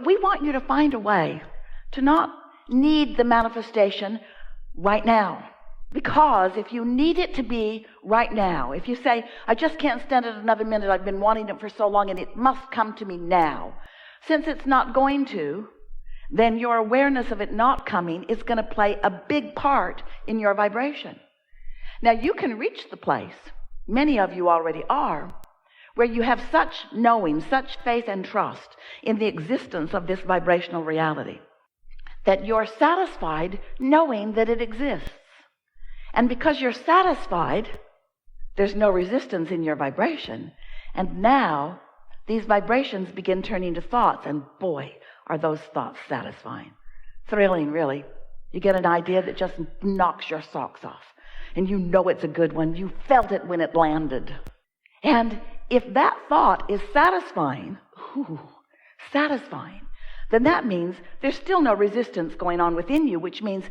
We want you to find a way to not need the manifestation right now. Because if you need it to be right now, if you say, I just can't stand it another minute, I've been wanting it for so long and it must come to me now. Since it's not going to, then your awareness of it not coming is going to play a big part in your vibration. Now you can reach the place, many of you already are, where you have such knowing, such faith and trust in the existence of this vibrational reality that you're satisfied knowing that it exists. And because you're satisfied, there's no resistance in your vibration. And now these vibrations begin turning to thoughts, and boy, are those thoughts satisfying. Thrilling, really. You get an idea that just knocks your socks off. And you know it's a good one. You felt it when it landed. And if that thought is satisfying, then that means there's still no resistance going on within you, which means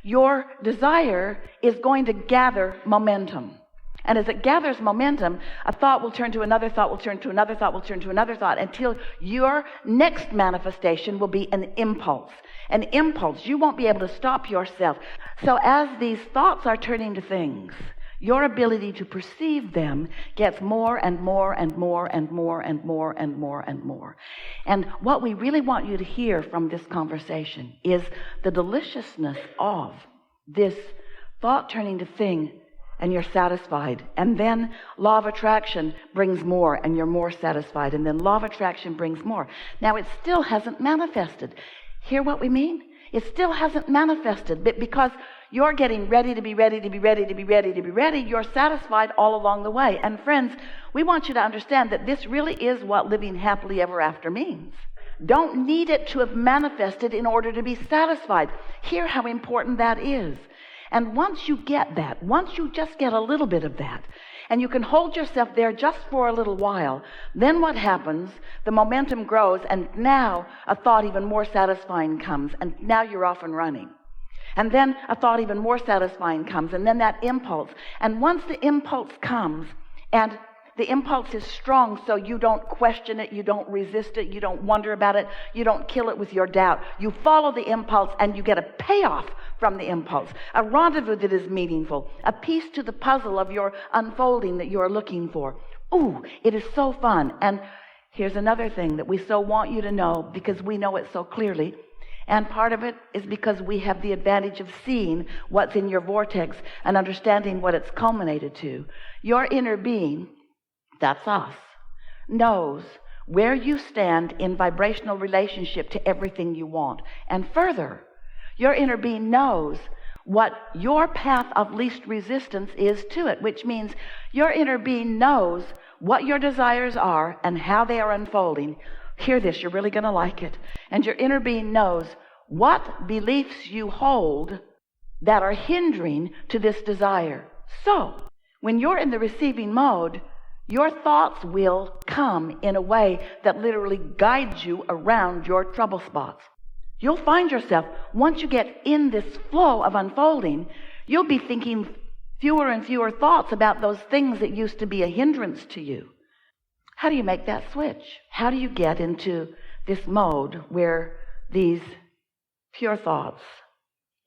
your desire is going to gather momentum. And as it gathers momentum, a thought will turn to another thought, will turn to another thought, will turn to another thought, until your next manifestation will be an impulse. An impulse. You won't be able to stop yourself. So as these thoughts are turning to things, your ability to perceive them gets more and more and more and more and more and more and more. And what we really want you to hear from this conversation is the deliciousness of this thought turning to thing, and you're satisfied. And then law of attraction brings more, and you're more satisfied. And then law of attraction brings more. Now it still hasn't manifested. Hear what we mean? It still hasn't manifested, but because you're getting ready to be ready to be ready to be ready to be ready, you're satisfied all along the way. And friends, we want you to understand that this really is what living happily ever after means. Don't need it to have manifested in order to be satisfied. Hear how important that is. And once you get that, once you just get a little bit of that, and you can hold yourself there just for a little while, then what happens? The momentum grows, and now a thought even more satisfying comes, and now you're off and running. And then a thought even more satisfying comes, and then that impulse. And once the impulse comes, and the impulse is strong, so you don't question it, you don't resist it, you don't wonder about it, you don't kill it with your doubt. You follow the impulse, and you get a payoff from the impulse, a rendezvous that is meaningful, a piece to the puzzle of your unfolding that you're looking for. Ooh, it is so fun. And here's another thing that we so want you to know, because we know it so clearly. And part of it is because we have the advantage of seeing what's in your vortex and understanding what it's culminated to. Your inner being, that's us, knows where you stand in vibrational relationship to everything you want. And further, your inner being knows what your path of least resistance is to it, which means your inner being knows what your desires are and how they are unfolding. Hear this, you're really going to like it. And your inner being knows what beliefs you hold that are hindering to this desire. So, when you're in the receiving mode, your thoughts will come in a way that literally guides you around your trouble spots. You'll find yourself, once you get in this flow of unfolding, you'll be thinking fewer and fewer thoughts about those things that used to be a hindrance to you. How do you make that switch? How do you get into this mode where these pure thoughts,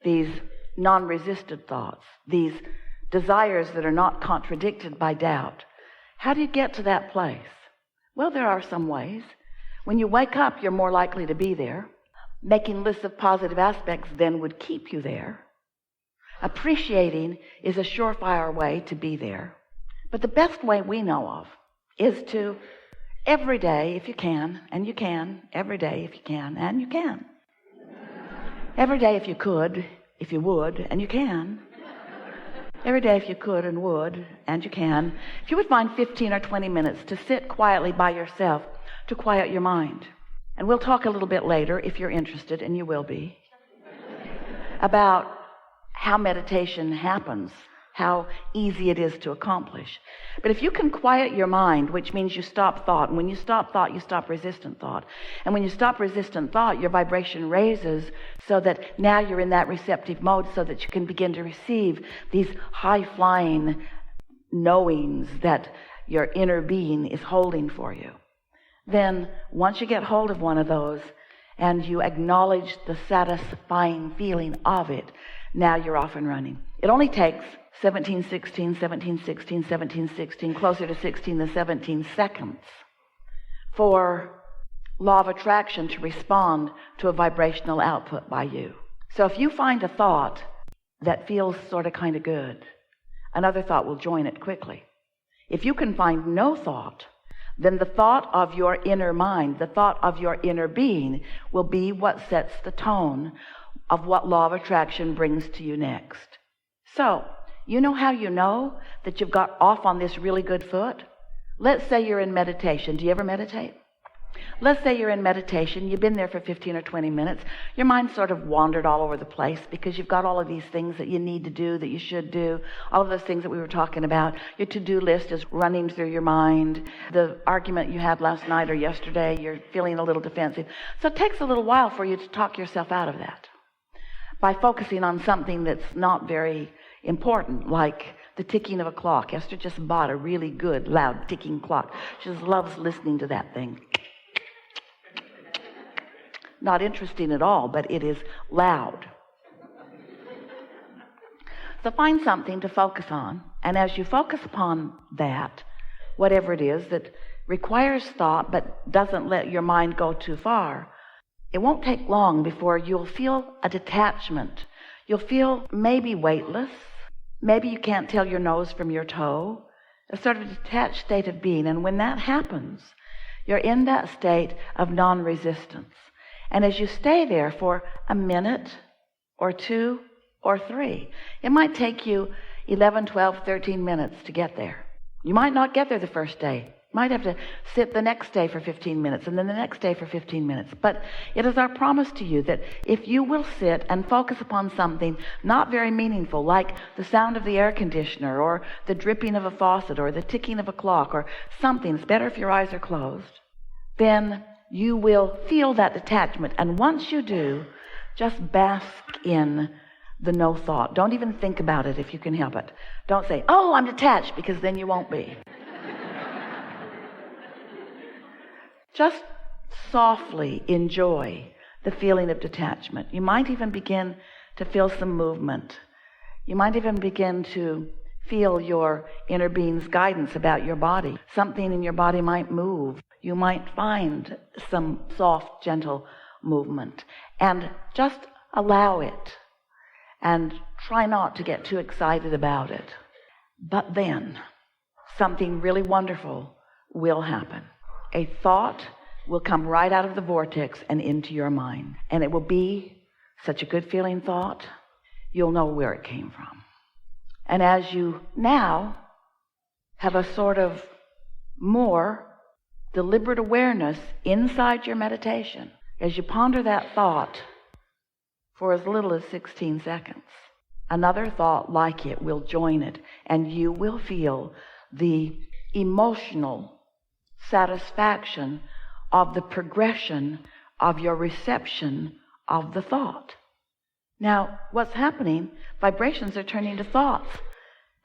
these non-resisted thoughts, these desires that are not contradicted by doubt, how do you get to that place? Well, there are some ways. When you wake up, you're more likely to be there. Making lists of positive aspects then would keep you there. Appreciating is a surefire way to be there. But the best way we know of is to, every day if you can, and you can, every day if you can, and you can. Every day if you could, if you would, and you can. Every day if you could and would, and you can. If you would find 15 or 20 minutes to sit quietly by yourself, to quiet your mind. And we'll talk a little bit later, if you're interested, and you will be, about how meditation happens, how easy it is to accomplish. But if you can quiet your mind, which means you stop thought, and when you stop thought, you stop resistant thought. And when you stop resistant thought, your vibration raises so that now you're in that receptive mode so that you can begin to receive these high-flying knowings that your inner being is holding for you. Then, once you get hold of one of those, and you acknowledge the satisfying feeling of it, now you're off and running. It only takes 17, 16, 17, 16, 17, 16, closer to 16 than 17 seconds for law of attraction to respond to a vibrational output by you. So if you find a thought that feels sort of kind of good, another thought will join it quickly. If you can find no thought, then the thought of your inner mind, the thought of your inner being, will be what sets the tone of what law of attraction brings to you next. So, you know how you know that you've got off on this really good foot? Let's say you're in meditation. Do you ever meditate? Let's say you're in meditation, you've been there for 15 or 20 minutes, your mind sort of wandered all over the place because you've got all of these things that you need to do, that you should do, all of those things that we were talking about. Your to-do list is running through your mind. The argument you had last night or yesterday, you're feeling a little defensive. So it takes a little while for you to talk yourself out of that by focusing on something that's not very important, like the ticking of a clock. Esther just bought a really good, loud ticking clock. She just loves listening to that thing. Not interesting at all, but it is loud. So find something to focus on, and as you focus upon that, whatever it is that requires thought but doesn't let your mind go too far, it won't take long before you'll feel a detachment. You'll feel maybe weightless. Maybe you can't tell your nose from your toe. A sort of detached state of being. And when that happens, you're in that state of non-resistance. And as you stay there for a minute or 2 or 3, it might take you 11, 12, 13 minutes to get there. You might not get there the first day. You might have to sit the next day for 15 minutes and then the next day for 15 minutes. But it is our promise to you that if you will sit and focus upon something not very meaningful, like the sound of the air conditioner or the dripping of a faucet or the ticking of a clock or something, it's better if your eyes are closed, then you will feel that detachment. And once you do, just bask in the no thought. Don't even think about it if you can help it. Don't say, oh, I'm detached, because then you won't be. Just softly enjoy the feeling of detachment. You might even begin to feel some movement. You might even begin to feel your inner being's guidance about your body. Something in your body might move. You might find some soft, gentle movement. And just allow it. And try not to get too excited about it. But then, something really wonderful will happen. A thought will come right out of the vortex and into your mind. And it will be such a good feeling thought, you'll know where it came from. And as you now have a sort of more deliberate awareness inside your meditation, as you ponder that thought for as little as 16 seconds, another thought like it will join it, and you will feel the emotional satisfaction of the progression of your reception of the thought. Now, what's happening? Vibrations are turning to thoughts.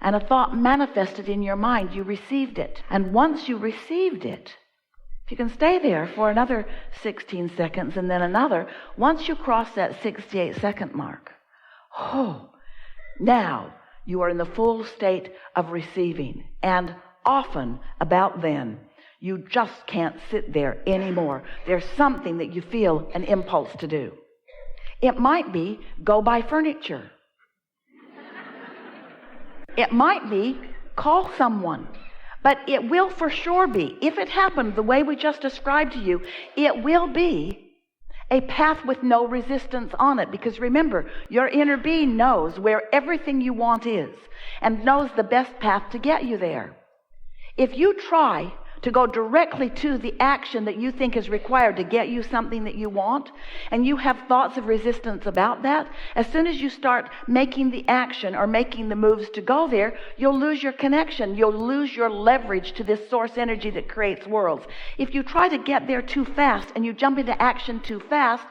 And a thought manifested in your mind. You received it. And once you received it, if you can stay there for another 16 seconds and then another, once you cross that 68-second mark, now you are in the full state of receiving. And often, about then, you just can't sit there anymore. There's something that you feel an impulse to do. It might be go buy furniture. It might be call someone. But it will for sure be, if it happened the way we just described to you, it will be a path with no resistance on it. Because remember, your inner being knows where everything you want is and knows the best path to get you there. If you try to go directly to the action that you think is required to get you something that you want, and you have thoughts of resistance about that, as soon as you start making the action or making the moves to go there, you'll lose your connection. You'll lose your leverage to this source energy that creates worlds. If you try to get there too fast and you jump into action too fast,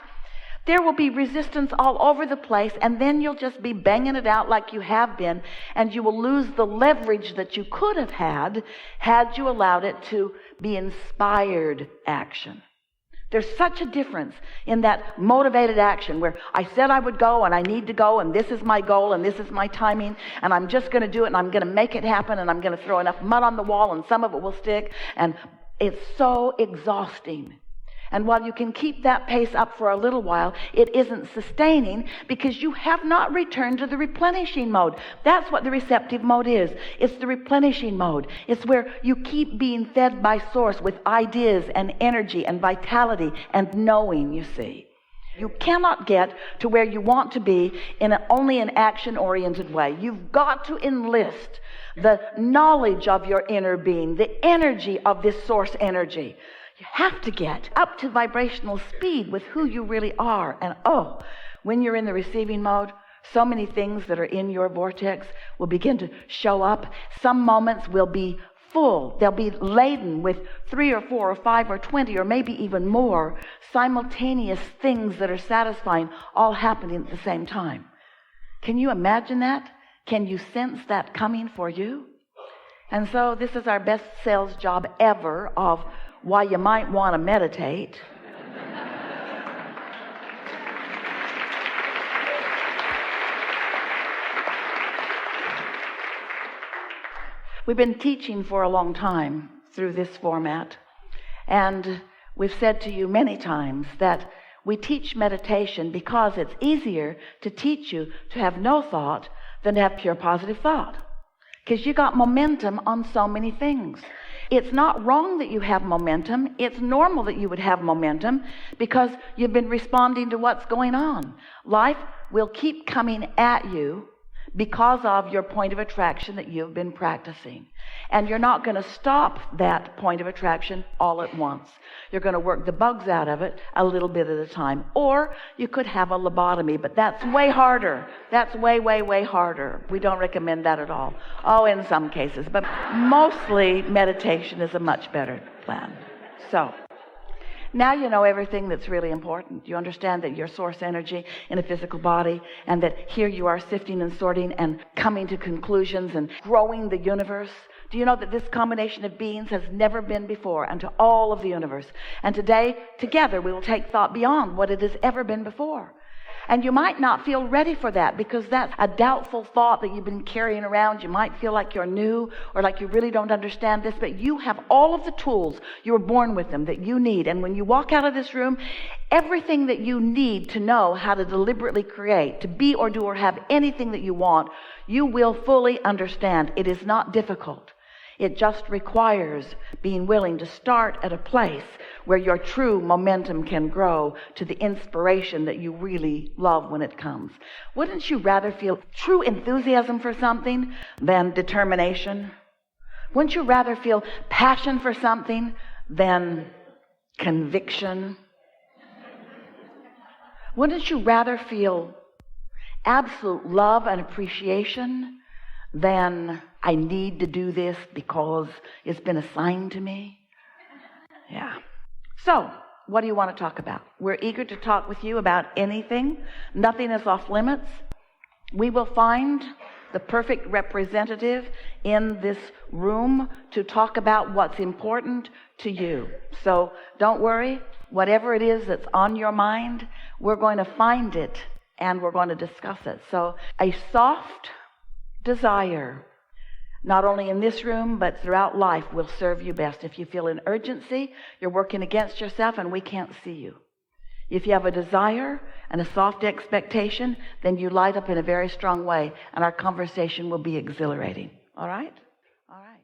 there will be resistance all over the place, and then you'll just be banging it out like you have been, and you will lose the leverage that you could have had you allowed it to be inspired action. There's such a difference in that motivated action where I said I would go and I need to go and this is my goal and this is my timing and I'm just going to do it and I'm going to make it happen and I'm going to throw enough mud on the wall and some of it will stick, and it's so exhausting. And while you can keep that pace up for a little while, it isn't sustaining because you have not returned to the replenishing mode. That's what the receptive mode is. It's the replenishing mode. It's where you keep being fed by source with ideas and energy and vitality and knowing, you see. You cannot get to where you want to be in only an action-oriented way. You've got to enlist the knowledge of your inner being, the energy of this source energy. You have to get up to vibrational speed with who you really are. And when you're in the receiving mode, so many things that are in your vortex will begin to show up. Some moments will be full. They'll be laden with 3 or 4 or 5 or 20 or maybe even more simultaneous things that are satisfying, all happening at the same time. Can you imagine that? Can you sense that coming for you? And so this is our best sales job ever of why you might want to meditate. We've been teaching for a long time through this format, and we've said to you many times that we teach meditation because it's easier to teach you to have no thought than to have pure positive thought, because you got momentum on so many things. It's not wrong that you have momentum. It's normal that you would have momentum because you've been responding to what's going on. Life will keep coming at you because of your point of attraction that you've been practicing. And you're not going to stop that point of attraction all at once. You're going to work the bugs out of it a little bit at a time. Or you could have a lobotomy, but that's way harder. That's way, way, way harder. We don't recommend that at all. In some cases. But mostly meditation is a much better plan. So, now you know everything that's really important. You understand that your source energy in a physical body, and that here you are sifting and sorting and coming to conclusions and growing the universe. Do you know that this combination of beings has never been before unto all of the universe? And today, together, we will take thought beyond what it has ever been before. And you might not feel ready for that because that's a doubtful thought that you've been carrying around. You might feel like you're new or like you really don't understand this, but you have all of the tools. You were born with them that you need. And when you walk out of this room, everything that you need to know how to deliberately create, to be or do or have anything that you want, you will fully understand. It is not difficult. It just requires being willing to start at a place where your true momentum can grow to the inspiration that you really love when it comes. Wouldn't you rather feel true enthusiasm for something than determination? Wouldn't you rather feel passion for something than conviction? Wouldn't you rather feel absolute love and appreciation than I need to do this because it's been assigned to me? Yeah. So, what do you want to talk about? We're eager to talk with you about anything. Nothing is off limits. We will find the perfect representative in this room to talk about what's important to you. So, don't worry. Whatever it is that's on your mind, we're going to find it and we're going to discuss it. So, a soft desire, not only in this room, but throughout life, will serve you best. If you feel an urgency, you're working against yourself and we can't see you. If you have a desire and a soft expectation, then you light up in a very strong way and our conversation will be exhilarating. All right? All right.